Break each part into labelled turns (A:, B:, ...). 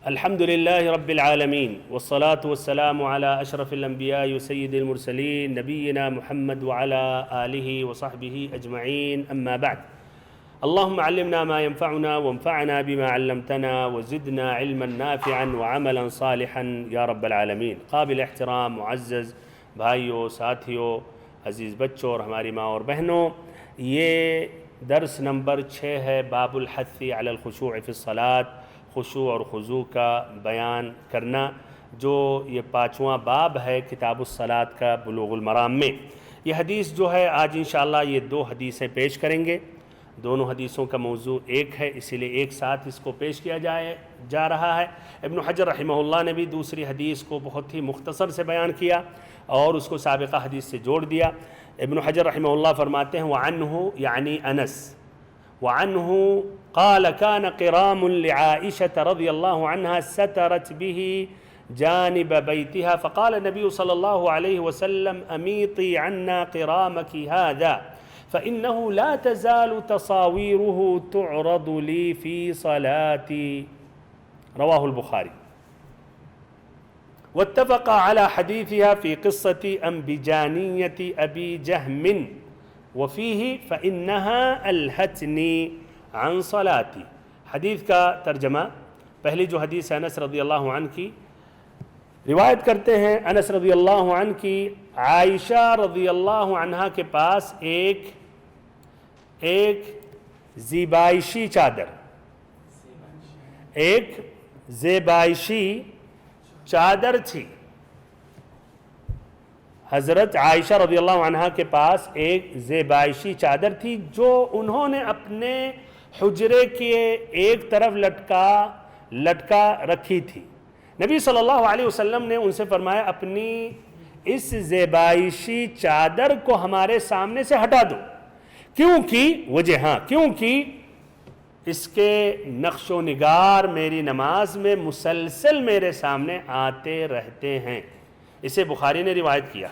A: الحمد لله رب العالمين والصلاة والسلام على أشرف الأنبياء وسيد المرسلين نبينا محمد وعلى آله وصحبه أجمعين، أما بعد. اللهم علمنا ما ينفعنا وانفعنا بما علمتنا وزدنا علما نافعا وعملا صالحا یا رب العالمین. قابل احترام معزز بھائیوں، ساتھیوں، عزیز بچوں اور ہماری ماں اور بہنوں، یہ درس نمبر 6 ہے، باب الحث علی الخشوع فی الصلاۃ، خشوع اور خضوع کا بیان کرنا، جو یہ 5واں باب ہے کتاب الصلاۃ کا بلوغ المرام میں. یہ حدیث جو ہے آج انشاءاللہ یہ 2 حدیثیں پیش کریں گے. دونوں حدیثوں کا موضوع ایک ہے، اسی لیے ایک ساتھ اس کو پیش کیا جا رہا ہے. ابن حجر رحمہ اللہ نے بھی دوسری حدیث کو بہت ہی مختصر سے بیان کیا اور اس کو سابقہ حدیث سے جوڑ دیا. ابن حجر رحمہ اللہ فرماتے ہیں وعنہ یعنی انس، وعنہ قال كان قرام لعائشة رضی اللہ عنها سترت به جانب بيتها فقال النبي صلى الله عليه وسلم أميطي عنا قرامك هذا فإنه لا تزال تصاويره تعرض لي في صلاتي. رواه البخاري. واتفق على حديثها في قصة أنبجانية أبي جهم وفيه فإنها ألهتني عن صلاتي. حدیث کا ترجمہ، پہلی جو حدیث ہے انس رضی اللہ عنہ کی، روایت کرتے ہیں انس رضی اللہ عنہ کی عائشہ رضی اللہ عنہ کے پاس ایک زیبائشی چادر، ایک زیبائشی چادر تھی. حضرت عائشہ رضی اللہ عنہ کے پاس ایک زیبائشی چادر تھی جو انہوں نے اپنے حجرے کے ایک طرف لٹکا رکھی تھی. نبی صلی اللہ علیہ وسلم نے ان سے فرمایا اپنی اس زیبائشی چادر کو ہمارے سامنے سے ہٹا دو، کیونکہ اس کے نقش و نگار میری نماز میں مسلسل میرے سامنے آتے رہتے ہیں. اسے بخاری نے روایت کیا.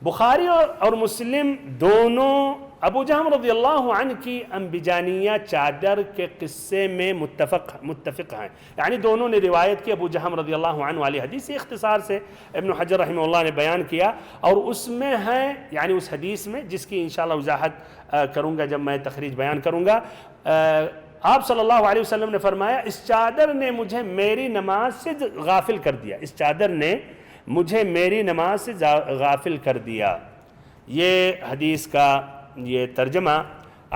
A: بخاری اور مسلم دونوں ابو جہم رضی اللہ عنہ کی انبجانیہ چادر کے قصے میں متفق ہیں، یعنی دونوں نے روایت کی. ابو جہم رضی اللہ عنہ والی حدیث اختصار سے ابن حجر رحمہ اللہ نے بیان کیا، اور اس میں ہے، یعنی اس حدیث میں جس کی انشاءاللہ وضاحت کروں گا جب میں تخریج بیان کروں گا. آپ صلی اللہ علیہ وسلم نے فرمایا اس چادر نے مجھے میری نماز سے غافل کر دیا، اس چادر نے مجھے میری نماز سے غافل کر دیا. یہ حدیث کا یہ ترجمہ.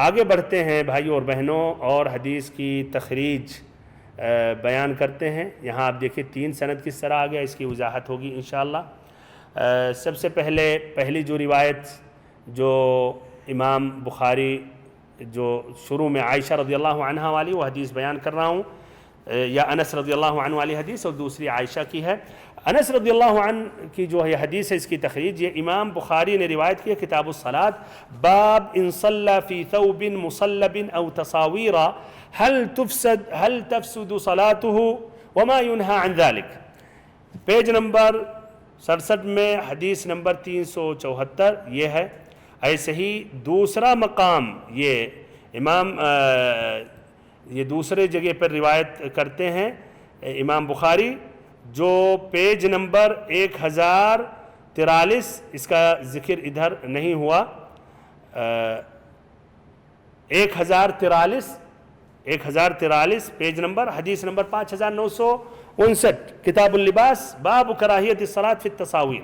A: آگے بڑھتے ہیں بھائیوں اور بہنوں اور حدیث کی تخریج بیان کرتے ہیں. یہاں آپ دیکھیں 3 سند کس طرح آ گیا، اس کی وضاحت ہوگی انشاءاللہ. سب سے پہلی جو روایت جو امام بخاری جو شروع میں عائشہ رضی اللہ عنہ والی وہ حدیث بیان کر رہا ہوں، یا انس رضی اللہ عنہ والی حدیث، اور دوسری عائشہ کی ہے. انس رضی اللہ عنہ کی جو یہ حدیث ہے اس کی تخریج یہ امام بخاری نے روایت کی ہے کتاب الصلاۃ، باب ان صلى في ثوب مصلب او تصاویر هل تفسد صلاته وما ينهى عن ذلك. پیج نمبر 67 میں حدیث نمبر 374 یہ ہے. ایسے ہی دوسرا مقام یہ امام یہ دوسرے جگہ پر روایت کرتے ہیں امام بخاری، جو پیج نمبر 1043، اس کا ذکر ادھر نہیں ہوا، 1043 پیج نمبر، حدیث نمبر 5959، کتاب اللباس، باب کراہیت الصلاۃ فی التصاویر.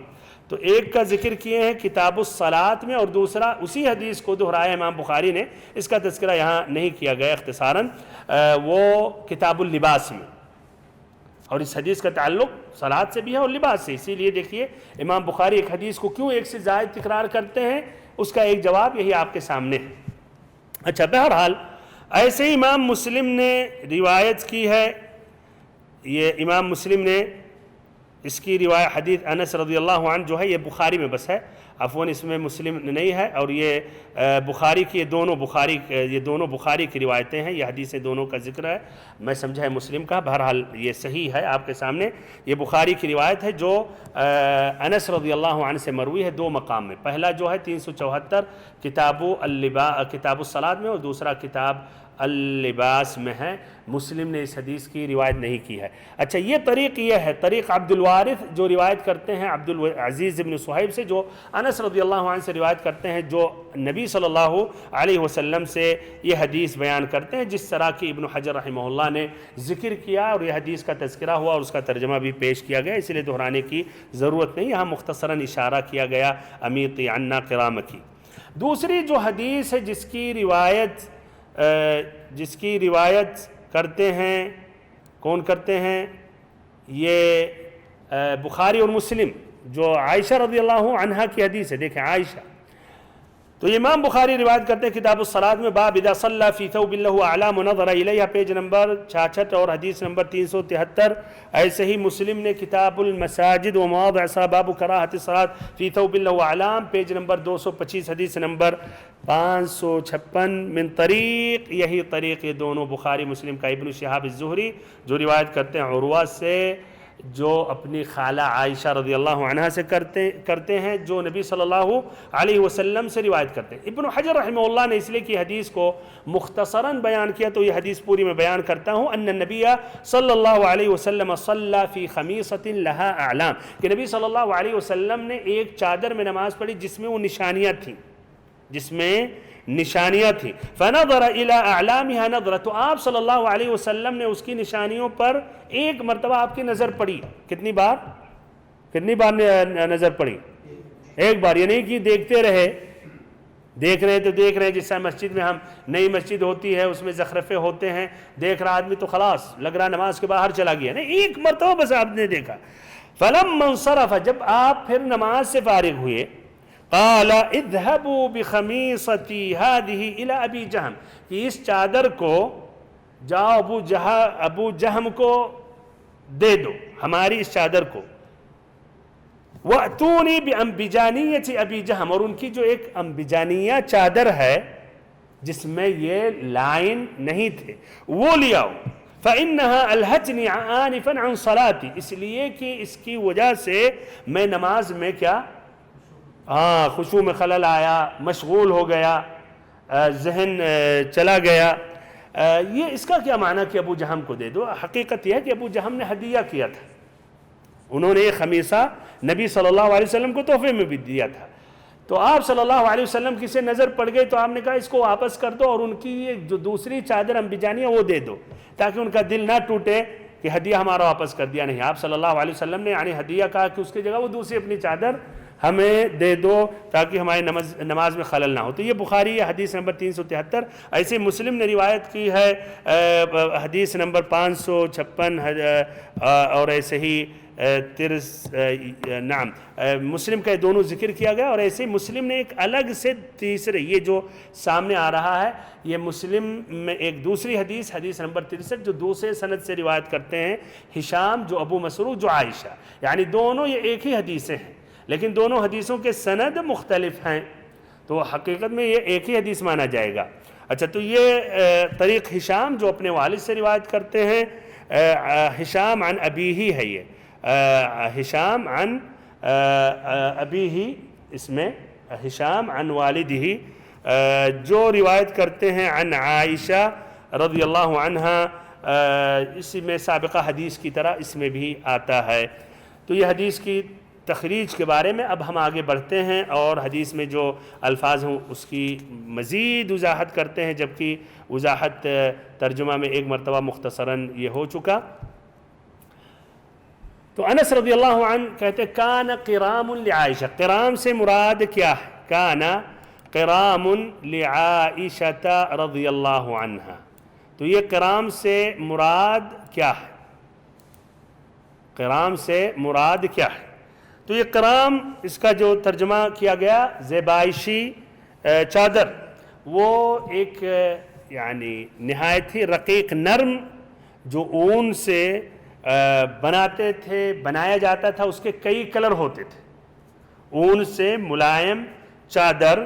A: تو ایک کا ذکر کیے ہیں کتاب الصلاۃ میں اور دوسرا اسی حدیث کو دہرایا امام بخاری نے، اس کا تذکرہ یہاں نہیں کیا گیا اختصاراً، وہ کتاب اللباس میں. اور اس حدیث کا تعلق صلاۃ سے بھی ہے اور لباس سے. اسی لیے دیکھیے امام بخاری ایک حدیث کو کیوں ایک سے زائد تکرار کرتے ہیں، اس کا ایک جواب یہی آپ کے سامنے ہے. اچھا، بہرحال ایسے ہی امام مسلم نے روایت کی ہے. یہ امام مسلم نے اس کی روایت حدیث انس رضی اللہ عنہ جو ہے یہ بخاری میں بس ہے، عفواً اس میں مسلم نہیں ہے، اور یہ بخاری کی یہ دونوں بخاری کی روایتیں ہیں. یہ حدیثیں دونوں کا ذکر ہے، میں سمجھا ہے مسلم کا. بہرحال یہ صحیح ہے آپ کے سامنے. یہ بخاری کی روایت ہے جو انس رضی اللہ عنہ سے مروی ہے 2 مقام میں. پہلا جو ہے 374 کتاب الصلاۃ میں، اور دوسرا کتاب اللباس میں ہے، مسلم نے اس حدیث کی روایت نہیں کی ہے۔ اچھا یہ طریق یہ ہے، طریق عبد الوارث جو روایت کرتے ہیں عبد العزیز بن صہیب سے، جو انس رضی اللہ عنہ سے روایت کرتے ہیں، جو نبی صلی اللہ علیہ وسلم سے یہ حدیث بیان کرتے ہیں، جس طرح کی ابن حجر رحمہ اللہ نے ذکر کیا اور یہ حدیث کا تذکرہ ہوا اور اس کا ترجمہ بھی پیش کیا گیا، اس لیے دہرانے کی ضرورت نہیں، یہاں مختصراً اشارہ کیا گیا امیتی عنا قرام کی۔ دوسری جو حدیث ہے جس کی روایت کرتے ہیں، کون کرتے ہیں؟ یہ بخاری اور مسلم، جو عائشہ رضی اللہ عنہا کی حدیث ہے۔ دیکھیں عائشہ، تو امام بخاری روایت کرتے ہیں کتاب الصلاۃ میں، باب اذا صلی فی ثوب له اعلام نظر الیہ، پیج نمبر 66 اور حدیث نمبر 373۔ ایسے ہی مسلم نے کتاب المساجد و مواضع الصلاۃ باب کراہۃ الصلاۃ فی ثوب له اعلام، پیج نمبر 225 حدیث نمبر 556 من طریق، یہی طریق یہ دونوں بخاری مسلم کا، ابن شہاب الزہری جو روایت کرتے ہیں عروہ سے، جو اپنی خالہ عائشہ رضی اللہ عنہا سے کرتے ہیں، جو نبی صلی اللہ علیہ وسلم سے روایت کرتے ہیں۔ ابن حجر رحمہ اللہ نے اس لیے کہ حدیث کو مختصراً بیان کیا تو یہ حدیث پوری میں بیان کرتا ہوں، ان النبی صلی اللہ علیہ وسلم صلی فی خمیصۃ لہا اعلام، کہ نبی صلی اللہ علیہ وسلم نے ایک چادر میں نماز پڑھی جس میں وہ نشانیاں تھیں، فنظر الی اعلامها نظرہ، تو آپ صلی اللہ علیہ وسلم نے اس کی نشانیوں پر ایک مرتبہ آپ کی نظر پڑی۔ کتنی بار نظر پڑی؟ ایک بار، یہ نہیں کہ دیکھتے رہے، دیکھ رہے جس طرح مسجد میں ہم، نئی مسجد ہوتی ہے اس میں زخرفے ہوتے ہیں، دیکھ رہا آدمی تو خلاص لگ رہا نماز کے باہر چلا گیا، نہیں، ایک مرتبہ بس آپ نے دیکھا۔ فلما انصرف، جب آپ پھر نماز سے فارغ ہوئے، قال اذهبوا بخمیصتی هذه الى ابی جہم، کہ اس چادر کو جاؤ ابو جہم کو دے دو، ہماری اس چادر کو، وَأْتُونِي بِأَنْبِجَانِيَّةِ ابی جہم، اور ان کی جو ایک انبجانیہ چادر ہے جس میں یہ لائن نہیں تھے وہ لے آؤ، فَإِنَّهَا أَلْهَتْنِي آنِفًا عَنْ صَلَاتِي، اس لیے کہ اس کی وجہ سے میں نماز میں کیا خشوع میں خلل آیا، مشغول ہو گیا، ذہن چلا گیا۔ یہ اس کا کیا معنی کہ ابو جہم کو دے دو؟ حقیقت یہ ہے کہ ابو جہم نے ہدیہ کیا تھا، انہوں نے یہ خمیصہ نبی صلی اللہ علیہ وسلم کو تحفے میں بھی دیا تھا، تو آپ صلی اللہ علیہ وسلم کی سے نظر پڑ گئی تو آپ نے کہا اس کو واپس کر دو اور ان کی یہ جو دوسری چادر انبجانی ہے وہ دے دو، تاکہ ان کا دل نہ ٹوٹے کہ ہدیہ ہمارا واپس کر دیا۔ نہیں، آپ صلی اللہ علیہ وسلم نے یعنی ہدیہ کہا کہ اس کی جگہ وہ دوسری اپنی چادر ہمیں دے دو تاکہ ہماری نماز میں خلل نہ ہو۔ تو یہ بخاری ہے حدیث نمبر 373۔ ایسے مسلم نے روایت کی ہے حدیث نمبر 556، اور ایسے ہی مسلم کا دونوں ذکر کیا گیا، اور ایسے ہی مسلم نے ایک الگ سے تیسرے، یہ جو سامنے آ رہا ہے یہ مسلم میں ایک دوسری حدیث نمبر 63 جو دوسرے سند سے روایت کرتے ہیں، ہشام جو ابو مسروق جو عائشہ، یعنی دونوں یہ ایک ہی حدیثیں ہیں لیکن دونوں حدیثوں کے سند مختلف ہیں، تو حقیقت میں یہ ایک ہی حدیث مانا جائے گا۔ اچھا، تو یہ طریق ہشام جو اپنے والد سے روایت کرتے ہیں، ہشام عن ابی ہی ہے، یہ ہشام عن ابی ہی، اس میں ہشام عن والد ہی، جو روایت کرتے ہیں عن عائشہ رضی اللہ عنہا، اسی میں سابقہ حدیث کی طرح اس میں بھی آتا ہے۔ تو یہ حدیث کی تخریج کے بارے میں اب ہم آگے بڑھتے ہیں اور حدیث میں جو الفاظ ہوں اس کی مزید وضاحت کرتے ہیں، جبکہ وضاحت ترجمہ میں ایک مرتبہ مختصراً یہ ہو چکا۔ تو انس رضی اللہ عنہ کہتے کان قرام لعائشہ، قرام سے مراد کیا ہے؟ کان قرام لعائشہ رضی اللہ عنہ، تو یہ قرام سے مراد کیا ہے؟ قرام سے مراد کیا ہے؟ تو یہ قرام، اس کا جو ترجمہ کیا گیا زیبائشی چادر، وہ ایک یعنی نہایت ہی رقیق نرم جو اون سے بنایا جاتا تھا، اس کے کئی کلر ہوتے تھے، اون سے ملائم چادر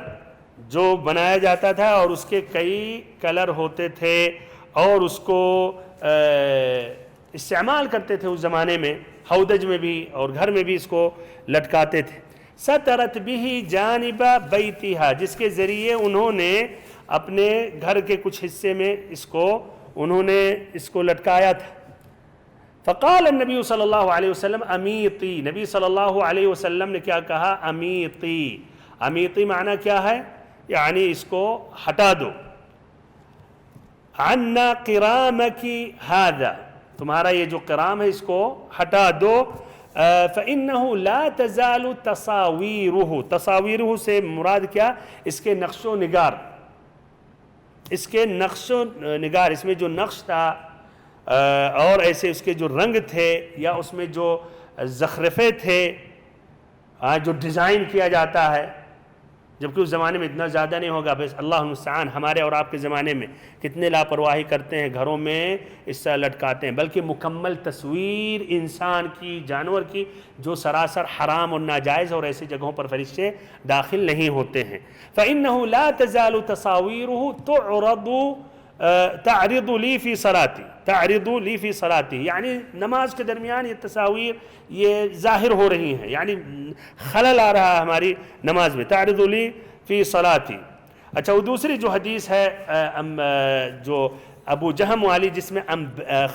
A: جو بنایا جاتا تھا اور اس کے کئی کلر ہوتے تھے، اور اس کو استعمال کرتے تھے اس زمانے میں، ہودج میں بھی اور گھر میں بھی اس کو لٹکاتے تھے۔ سترت بھی جانب بیتھا، جس کے ذریعے انہوں نے اپنے گھر کے کچھ حصے میں انہوں نے اس کو لٹکایا تھا. فقال النبی صلی اللہ علیہ وسلم امیتی، نبی صلی اللہ علیہ وسلم نے کیا کہا؟ امیتی. امیتی معنی کیا ہے؟ یعنی اس کو ہٹا دو. عنا قرامکی ھذا، تمہارا یہ جو قرام ہے اس کو ہٹا دو. فإنه لا تزال تصاویرہ، تصاویرہ سے مراد کیا؟ اس کے نقش و نگار، اس کے نقش و نگار، اس میں جو نقش تھا اور ایسے اس کے جو رنگ تھے یا اس میں جو زخرفے تھے، جو ڈیزائن کیا جاتا ہے، جبکہ اس زمانے میں اتنا زیادہ نہیں ہوگا. بس اللہ المستعان، ہمارے اور آپ کے زمانے میں کتنے لاپرواہی کرتے ہیں، گھروں میں اس سے لٹکاتے ہیں. بلکہ مکمل تصویر انسان کی، جانور کی، جو سراسر حرام اور ناجائز، اور ایسی جگہوں پر فرشتے داخل نہیں ہوتے ہیں. فإنه لا تزال تصاویرہ تعرض لی فی صلاتی، تعرض لی فی صلاتی، یعنی نماز کے درمیان یہ تصاویر یہ ظاہر ہو رہی ہیں، یعنی خلل آ رہا ہے ہماری نماز میں. تعرض لی فی صلاتی. اچھا، وہ دوسری جو حدیث ہے جو ابو جہم والی، جس میں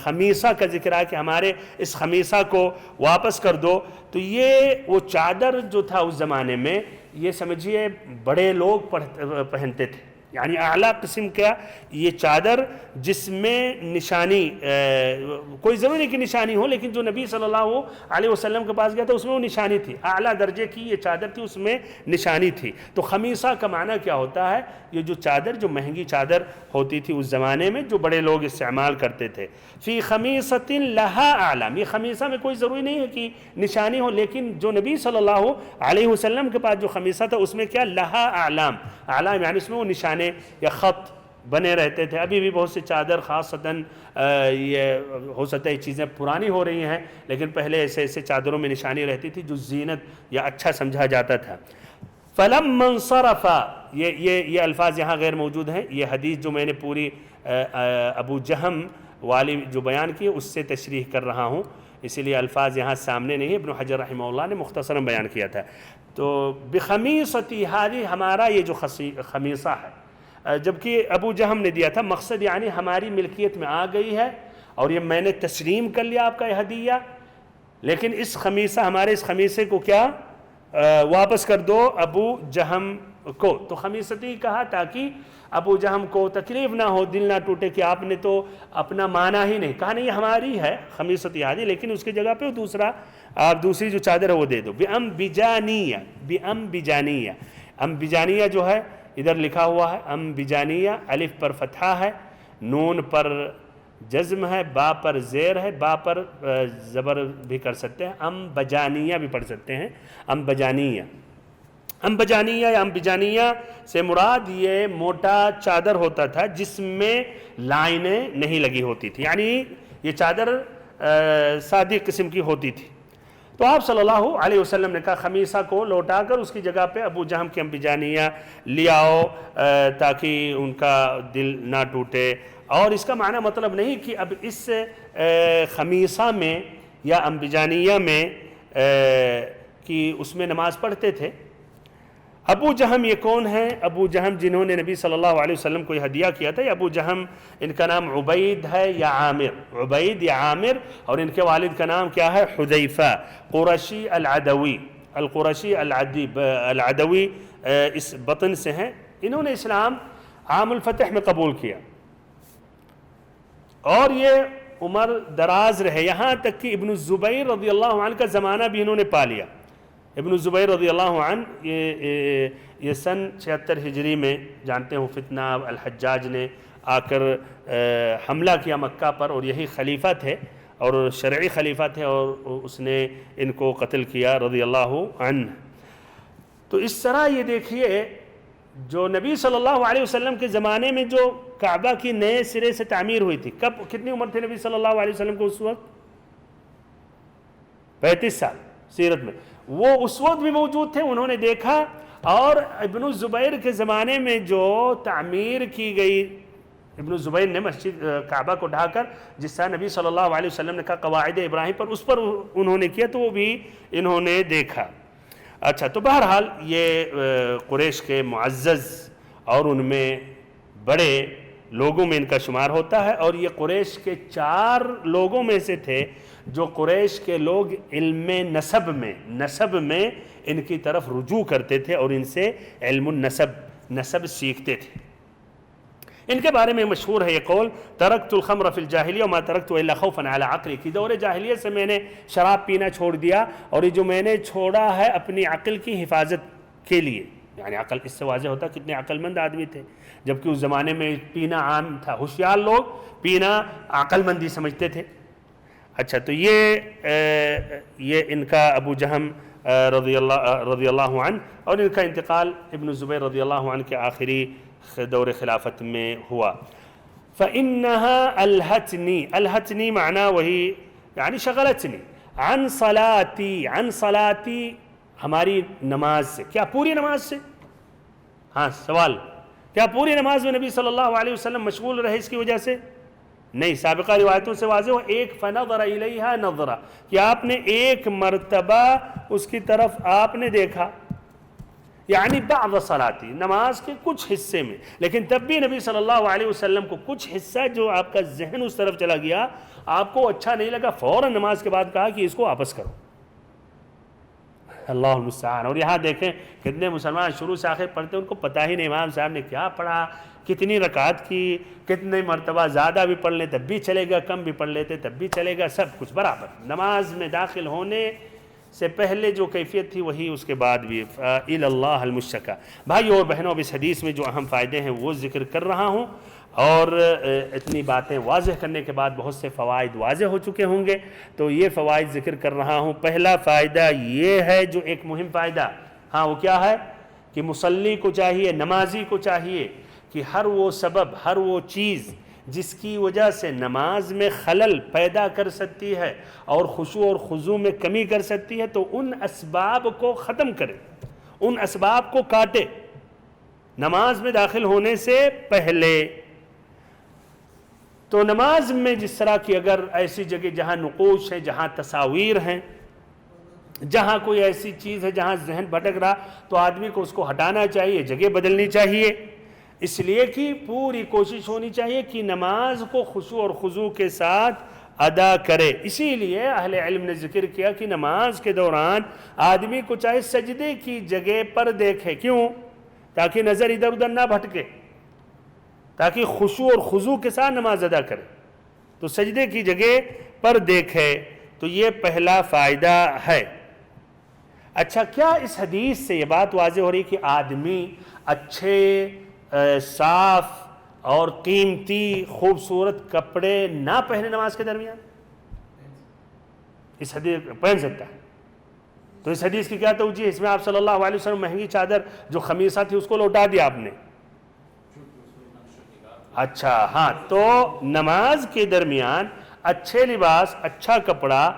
A: خمیصہ کا ذکر ہے کہ ہمارے اس خمیصہ کو واپس کر دو، تو یہ وہ چادر جو تھا اس زمانے میں، یہ سمجھیے بڑے لوگ پہنتے تھے، یعنی اعلیٰ قسم کا یہ چادر جس میں نشانی، کوئی ضروری نہیں کہ نشانی ہو، لیکن جو نبی صلی اللہ علیہ وسلم کے پاس گیا تھا اس میں وہ نشانی تھی، اعلیٰ درجے کی یہ چادر تھی، اس میں نشانی تھی. تو خمیصہ کا معنی کیا ہوتا ہے؟ یہ جو چادر، جو مہنگی چادر ہوتی تھی اس زمانے میں، جو بڑے لوگ استعمال کرتے تھے. فی خمیصۃ لہا اعلام، یہ خمیصہ میں کوئی ضروری نہیں ہے کہ نشانی ہو، لیکن جو نبی صلی اللہ علیہ وسلم کے پاس جو خمیصہ تھا اس میں کیا؟ لہا اعلام، اعلام یعنی اس میں وہ نشانے یا خط بنے رہتے تھے. ابھی بھی بہت سی چادر، خاصتاً یہ ہو سکتا ہے یہ چیزیں پرانی ہو رہی ہیں، لیکن پہلے ایسے ایسے چادروں میں نشانی رہتی تھی جو زینت یا اچھا سمجھا جاتا تھا. فَلَمَّا انصَرَفَ، یہ الفاظ یہاں غیر موجود ہیں. یہ حدیث جو میں نے پوری ابو جہم والی جو بیان کی اس سے تشریح کر رہا ہوں، اسی لیے الفاظ یہاں سامنے نہیں. ابن حجر رحمہ اللہ نے مختصراً بیان کیا تھا. تو بخمیصتی ھذہ، ہمارا یہ جو خمیصہ ہے، جبکہ ابو جہم نے دیا تھا، مقصد یعنی ہماری ملکیت میں آ گئی ہے اور یہ میں نے تسلیم کر لیا آپ کا یہ ہدیہ، لیکن اس خمیصہ، ہمارے اس خمیصے کو کیا واپس کر دو ابو جہم کو. تو خمیصتی کہا تاکہ ابو جہم کو تکلیف نہ ہو، دل نہ ٹوٹے کہ آپ نے تو اپنا مانا ہی نہیں. کہا نہیں یہ ہماری ہے خمیصتی ھذہ، لیکن اس کی جگہ پہ دوسرا، آپ دوسری جو چادر ہے وہ دے دو. بِأَنْبِجَانِيَّ، بِأَنْبِجَانِيَّ، انبجانیہ جو ہے ادھر لکھا ہوا ہے انبجانیہ، الف پر فتحہ ہے، نون پر جزم ہے، با پر زیر ہے، با پر زبر بھی کر سکتے ہیں، انبجانیہ بھی پڑھ سکتے ہیں، انبجانیہ. انبجانیہ یا انبجانیہ سے مراد یہ موٹا چادر ہوتا تھا جس میں لائنیں نہیں لگی ہوتی تھی، یعنی یہ چادر سادی قسم کی ہوتی تھی. تو آپ صلی اللہ علیہ وسلم نے کہا خمیصہ کو لوٹا کر اس کی جگہ پہ ابو جہم کی انبجانیہ لے آؤ تاکہ ان کا دل نہ ٹوٹے. اور اس کا معنی مطلب نہیں کہ اب اس خمیصہ میں یا انبجانیہ میں کہ اس میں نماز پڑھتے تھے. ابو جہم یہ کون ہیں؟ ابو جہم جنہوں نے نبی صلی اللہ علیہ وسلم کو یہ ہدیہ کیا تھا. ابو جہم ان کا نام عبید ہے یا عامر، عبید یا عامر، اور ان کے والد کا نام کیا ہے؟ حذیفہ، قرشی العدوی، القرشی العدوی اس بطن سے ہیں. انہوں نے اسلام عام الفتح میں قبول کیا اور یہ عمر دراز رہے، یہاں تک کہ ابن الزبیر رضی اللہ عنہ کا زمانہ بھی انہوں نے پا لیا. ابن الزبیر رضی اللہ عنہ یہ سن 76 ہجری میں، جانتے ہو فتنہ الحجاج نے آ کر حملہ کیا مکہ پر، اور یہی خلیفہ تھے اور شرعی خلیفہ تھے، اور اس نے ان کو قتل کیا رضی اللہ عنہ. تو اس طرح یہ دیکھیے جو نبی صلی اللہ علیہ وسلم کے زمانے میں جو کعبہ کی نئے سرے سے تعمیر ہوئی تھی، کتنی عمر تھے نبی صلی اللہ علیہ وسلم کو اس وقت؟ 35 سال سیرت میں. وہ اس وقت بھی موجود تھے، انہوں نے دیکھا. اور ابن الزبیر کے زمانے میں جو تعمیر کی گئی، ابن الزبیر نے مسجد کعبہ کو ڈھا کر جس طرح نبی صلی اللہ علیہ وسلم نے کہا قواعد ابراہیم پر، اس پر انہوں نے کیا، تو وہ بھی انہوں نے دیکھا. اچھا، تو بہرحال یہ قریش کے معزز اور ان میں بڑے لوگوں میں ان کا شمار ہوتا ہے، اور یہ قریش کے 4 لوگوں میں سے تھے جو قریش کے لوگ علم نسب میں ان کی طرف رجوع کرتے تھے اور ان سے علم نسب سیکھتے تھے۔ ان کے بارے میں مشہور ہے یہ قول، ترکت الخمر فی الجاہلیہ وما ترکت الا خوفا علی عقلی، کہ دور جاہلیت سے میں نے شراب پینا چھوڑ دیا اور یہ جو میں نے چھوڑا ہے اپنی عقل کی حفاظت کے لیے۔ یعنی عقل، اس سے واضح ہوتا کتنے عقل مند آدمی تھے، جبکہ اس زمانے میں پینا عام تھا، ہوشیار لوگ پینا عقل مندی سمجھتے تھے۔ اچھا، تو یہ ان کا ابو جہم رضی اللہ عنہ، اور ان کا انتقال ابن زبیر رضی اللہ عنہ کے آخری دور خلافت میں ہوا۔ فَإِنَّهَا الْهَتْنِي معنی وہی یعنی شغلتنی عن صلاتی ہماری نماز سے۔ کیا پوری نماز سے؟ ہاں، سوال، کیا پوری نماز میں نبی صلی اللہ علیہ وسلم مشغول رہے اس کی وجہ سے؟ نہیں، سابقہ روایتوں سے واضح ہو، ایک فَنَظَرَ إِلَيْهَا نَظْرَةً، کہ آپ نے ایک مرتبہ اس کی طرف آپ نے دیکھا، یعنی بعض صلاتی، نماز کے کچھ حصے میں، لیکن تب بھی نبی صلی اللہ علیہ وسلم کو کچھ حصہ جو آپ کا ذہن اس طرف چلا گیا، آپ کو اچھا نہیں لگا، فوراً نماز کے بعد کہا کہ اس کو واپس کرو۔ اللہ المستعان۔ اور یہاں دیکھیں کتنے مسلمان شروع سے آخر پڑھتے ہیں، ان کو پتہ ہی نہیں امام صاحب نے کیا پڑھا، کتنی رکعت کی، کتنے مرتبہ، زیادہ بھی پڑھ لیں تب بھی چلے گا، کم بھی پڑھ لیتے تب بھی چلے گا، سب کچھ برابر۔ نماز میں داخل ہونے سے پہلے جو کیفیت تھی وہی اس کے بعد بھی۔ اِلَى اللَّهِ الْمُشْتَكَى۔ بھائیو اور بہنوں، اب اس حدیث میں جو اہم فائدے ہیں وہ ذکر کر رہا ہوں، اور اتنی باتیں واضح کرنے کے بعد بہت سے فوائد واضح ہو چکے ہوں گے، تو یہ فوائد ذکر کر رہا ہوں۔ پہلا فائدہ یہ ہے، جو ایک مہم فائدہ، ہاں وہ کیا ہے، کہ مصلی کو چاہیے، نمازی کو چاہیے کہ ہر وہ سبب، ہر وہ چیز جس کی وجہ سے نماز میں خلل پیدا کر سکتی ہے اور خشوع اور خضوع میں کمی کر سکتی ہے، تو ان اسباب کو ختم کرے، ان اسباب کو کاٹے نماز میں داخل ہونے سے پہلے۔ تو نماز میں جس طرح کی اگر ایسی جگہ جہاں نقوش ہے، جہاں تصاویر ہیں، جہاں کوئی ایسی چیز ہے جہاں ذہن بھٹک رہا، تو آدمی کو اس کو ہٹانا چاہیے، جگہ بدلنی چاہیے، اس لیے کہ پوری کوشش ہونی چاہیے کہ نماز کو خشوع اور خضوع کے ساتھ ادا کرے۔ اسی لیے اہل علم نے ذکر کیا کہ نماز کے دوران آدمی کو چاہے سجدے کی جگہ پر دیکھے، کیوں؟ تاکہ نظر ادھر ادھر نہ بھٹکے، تاکہ خشوع اور خضوع کے ساتھ نماز ادا کرے، تو سجدے کی جگہ پر دیکھے۔ تو یہ پہلا فائدہ ہے۔ اچھا، کیا اس حدیث سے یہ بات واضح ہو رہی کہ آدمی اچھے، صاف اور قیمتی خوبصورت کپڑے نہ پہنے نماز کے درمیان؟ اس حدیث پہن سکتا ہے۔ تو اس حدیث کی کیا توجیہ ہے؟ اس میں آپ صلی اللہ علیہ وسلم مہنگی چادر جو خمیصہ تھی اس کو لوٹا دیا آپ نے۔ اچھا، ہاں، تو نماز کے درمیان اچھے لباس، اچھا کپڑا،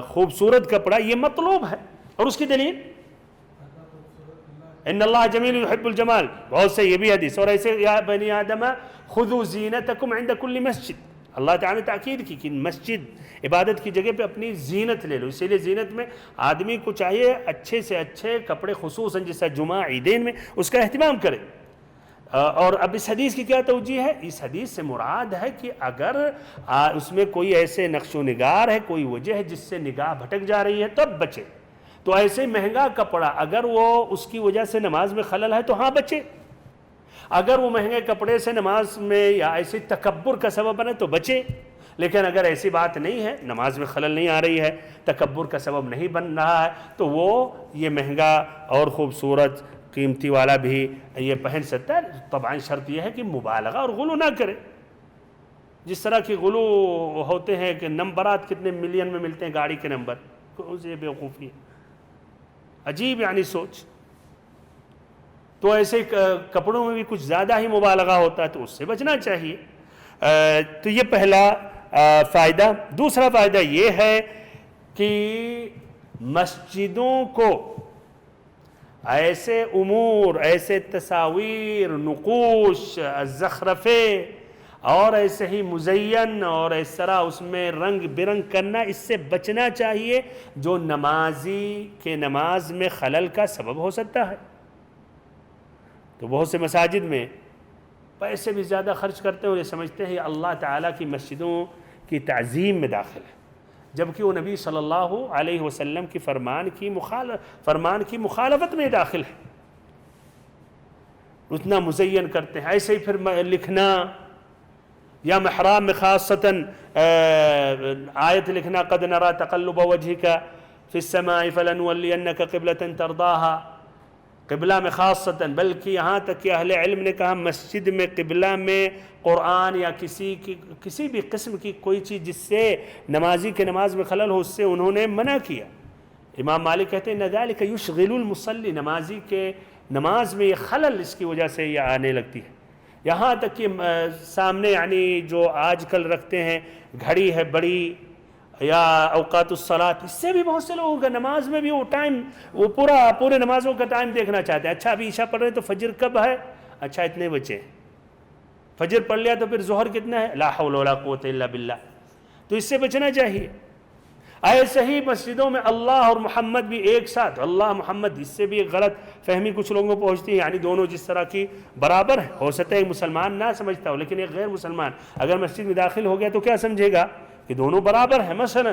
A: خوبصورت کپڑا یہ مطلوب ہے، اور اس کی دلیل ان اللہ جمیل یحب الجمال، بہت سے یہ بھی حدیث۔ اور ایسے یا بنی آدم خذوا زینتکم عند کل مسجد، اللہ تعالیٰ نے تاکید کی کہ مسجد عبادت کی جگہ پہ اپنی زینت لے لو، اسی لیے زینت میں آدمی کو چاہیے اچھے سے اچھے کپڑے، خصوصاً جیسا جمعہ عیدین میں اس کا اہتمام کرے۔ اور اب اس حدیث کی کیا توجیہ ہے؟ اس حدیث سے مراد ہے کہ اگر اس میں کوئی ایسے نقش و نگار ہے، کوئی وجہ ہے جس سے نگاہ بھٹک جا رہی ہے، تب بچے۔ تو ایسے مہنگا کپڑا اگر وہ اس کی وجہ سے نماز میں خلل ہے تو ہاں بچے، اگر وہ مہنگے کپڑے سے نماز میں یا ایسے تکبر کا سبب بنے تو بچے۔ لیکن اگر ایسی بات نہیں ہے، نماز میں خلل نہیں آ رہی ہے، تکبر کا سبب نہیں بن رہا ہے، تو وہ یہ مہنگا اور خوبصورت قیمتی والا بھی یہ پہن سکتا ہے۔ طبعاً شرط یہ ہے کہ مبالغہ اور غلو نہ کرے، جس طرح کی غلو ہوتے ہیں کہ نمبرات کتنے ملین میں ملتے ہیں گاڑی کے نمبر، یہ بیوقوفی ہے، عجیب یعنی سوچ۔ تو ایسے کپڑوں میں بھی کچھ زیادہ ہی مبالغہ ہوتا ہے، تو اس سے بچنا چاہیے۔ تو یہ پہلا فائدہ۔ دوسرا فائدہ یہ ہے کہ مسجدوں کو ایسے امور، ایسے تصاویر، نقوش، زخرفے اور ایسے ہی مزین اور اس طرح اس میں رنگ برنگ کرنا، اس سے بچنا چاہیے جو نمازی کے نماز میں خلل کا سبب ہو سکتا ہے۔ تو بہت سے مساجد میں پیسے بھی زیادہ خرچ کرتے ہیں اور یہ سمجھتے ہیں یہ اللہ تعالیٰ کی مسجدوں کی تعظیم میں داخل ہے، جبکہ وہ نبی صلی اللہ علیہ وسلم کی فرمان کی مخالفت میں داخل ہے۔ اتنا مزین کرتے ہیں۔ ایسے ہی پھر لکھنا یا محراب میں خاصتاً آیت لکھنا، قد نرى تقلب وجهك في السماء فلنولينك قبلة ترضاها، قبلہ میں خاصتاً، بلکہ یہاں تک کہ اہل علم نے کہا مسجد میں قبلہ میں قرآن یا کسی بھی قسم کی کوئی چیز جس سے نمازی کے نماز میں خلل ہو، اس سے انہوں نے منع کیا۔ امام مالک کہتے ہیں ان ذلك يشغل المصلی، نمازی کے نماز میں یہ خلل اس کی وجہ سے یہ آنے لگتی ہے۔ یہاں تک کہ سامنے یعنی جو آج کل رکھتے ہیں گھڑی ہے بڑی یا اوقات الصلاۃ، اس سے بھی بہت سے لوگوں کا نماز میں بھی وہ ٹائم، وہ پورے نمازوں کا ٹائم دیکھنا چاہتے ہیں۔ اچھا ابھی عشاء پڑھ رہے ہیں تو فجر کب ہے؟ اچھا اتنے بجے، فجر پڑھ لیا تو پھر ظہر کتنا ہے؟ لا حول ولا قوت الا باللہ۔ تو اس سے بچنا چاہیے۔ ایسے ہی مسجدوں میں اللہ اور محمد بھی ایک ساتھ، اللہ محمد، اس سے بھی ایک غلط فہمی کچھ لوگوں کو پہنچتی ہے، یعنی دونوں جس طرح کی برابر ہے۔ ہو سکتا ہے ایک مسلمان نہ سمجھتا ہو، لیکن ایک غیر مسلمان اگر مسجد میں داخل ہو گیا تو کیا سمجھے گا کہ دونوں برابر ہیں مثلا۔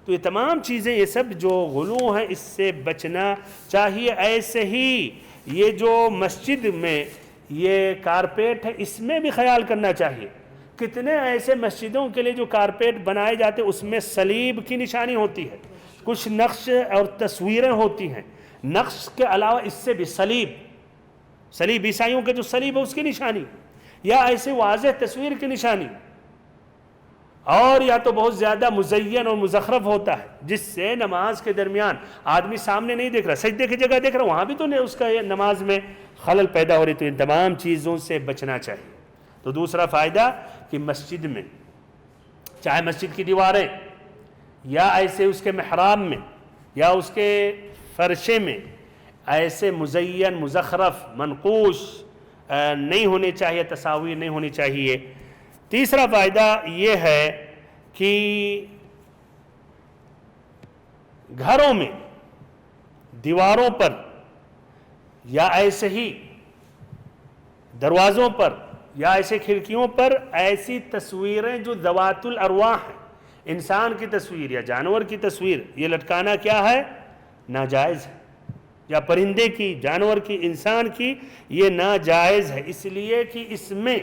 A: تو یہ تمام چیزیں، یہ سب جو غلو ہیں، اس سے بچنا چاہیے۔ ایسے ہی یہ جو مسجد میں یہ کارپیٹ ہے، اس میں بھی خیال کرنا چاہیے۔ کتنے ایسے مسجدوں کے لیے جو کارپیٹ بنائے جاتے ہیں اس میں صلیب کی نشانی ہوتی ہے، کچھ نقش اور تصویریں ہوتی ہیں، نقش کے علاوہ اس سے بھی صلیب عیسائیوں کے جو صلیب ہے اس کی نشانی، یا ایسے واضح تصویر کی نشانی، اور یا تو بہت زیادہ مزین اور مزخرف ہوتا ہے جس سے نماز کے درمیان آدمی سامنے نہیں دیکھ رہا، سجدے کی جگہ دیکھ رہا، وہاں بھی تو اس کا نماز میں خلل پیدا ہو رہی۔ تو ان تمام چیزوں سے بچنا چاہیے۔ تو دوسرا فائدہ کہ مسجد میں، چاہے مسجد کی دیواریں یا ایسے اس کے محراب میں یا اس کے فرشے میں ایسے مزین مزخرف منقوش نہیں ہونے چاہیے، تصاویر نہیں ہونی چاہیے۔ تیسرا فائدہ یہ ہے کہ گھروں میں دیواروں پر یا ایسے ہی دروازوں پر یا ایسے کھڑکیوں پر ایسی تصویریں جو ذوات الارواح ہیں، انسان کی تصویر یا جانور کی تصویر، یہ لٹکانا کیا ہے؟ ناجائز ہے۔ یا پرندے کی، جانور کی، انسان کی، یہ ناجائز ہے، اس لیے کہ اس میں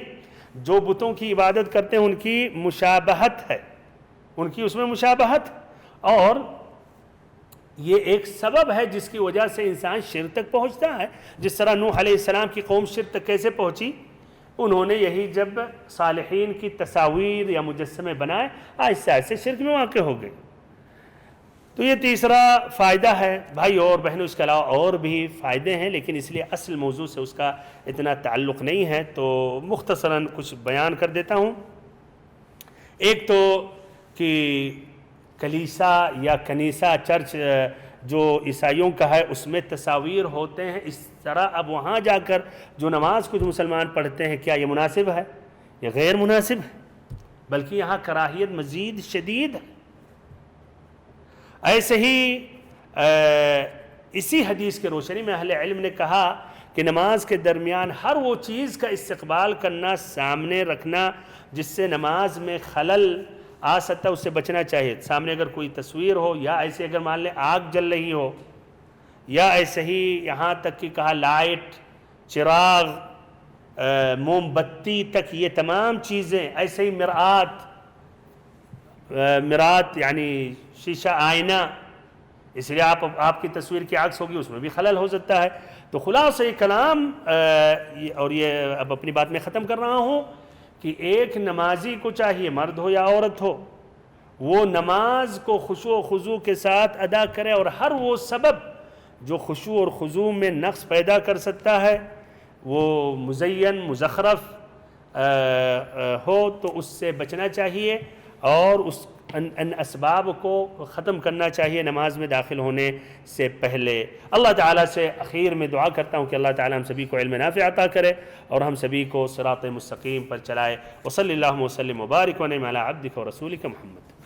A: جو بتوں کی عبادت کرتے ہیں ان کی مشابہت ہے، ان کی اس میں مشابہت، اور یہ ایک سبب ہے جس کی وجہ سے انسان شرک تک پہنچتا ہے۔ جس طرح نوح علیہ السلام کی قوم شرک تک کیسے پہنچی؟ انہوں نے یہی جب صالحین کی تصاویر یا مجسمے بنائے، آہستہ آہستہ شرک میں واقع ہو گئے۔ تو یہ تیسرا فائدہ ہے۔ بھائی اور بہنوں، اس کے علاوہ اور بھی فائدے ہیں، لیکن اس لیے اصل موضوع سے اس کا اتنا تعلق نہیں ہے، تو مختصراً کچھ بیان کر دیتا ہوں۔ ایک تو کہ کلیسا یا کنیسہ، چرچ جو عیسائیوں کا ہے، اس میں تصاویر ہوتے ہیں، اس طرح اب وہاں جا کر جو نماز کچھ مسلمان پڑھتے ہیں، کیا یہ مناسب ہے؟ یہ غیر مناسب ہے، بلکہ یہاں کراہیت مزید شدید ہے۔ ایسے ہی اسی حدیث کے روشنی میں اہل علم نے کہا کہ نماز کے درمیان ہر وہ چیز کا استقبال کرنا، سامنے رکھنا جس سے نماز میں خلل آ سکتا ہے، اس سے بچنا چاہیے۔ سامنے اگر کوئی تصویر ہو، یا ایسے اگر مان لیں آگ جل رہی ہو، یا ایسے ہی یہاں تک کہ کہا لائٹ، چراغ، موم بتی تک، یہ تمام چیزیں، ایسے ہی مرآت یعنی شیشہ، آئینہ، اس لیے آپ کی تصویر کی عکس ہوگی، اس میں بھی خلل ہو سکتا ہے۔ تو خلاصہ کلام، اور یہ اب اپنی بات میں ختم کر رہا ہوں، کہ ایک نمازی کو چاہیے، مرد ہو یا عورت ہو، وہ نماز کو خشوع و خضوع کے ساتھ ادا کرے، اور ہر وہ سبب جو خشوع اور خضوع میں نقص پیدا کر سکتا ہے، وہ مزین مزخرف ہو تو اس سے بچنا چاہیے، اور ان اسباب کو ختم کرنا چاہیے نماز میں داخل ہونے سے پہلے۔ اللہ تعالیٰ سے اخیر میں دعا کرتا ہوں کہ اللہ تعالیٰ ہم سبھی کو علم نافع عطا کرے اور ہم سبھی کو صراط مستقیم پر چلائے۔ وصلی اللہ وسلم وبارک ونعم علی عبدک ورسولک محمد۔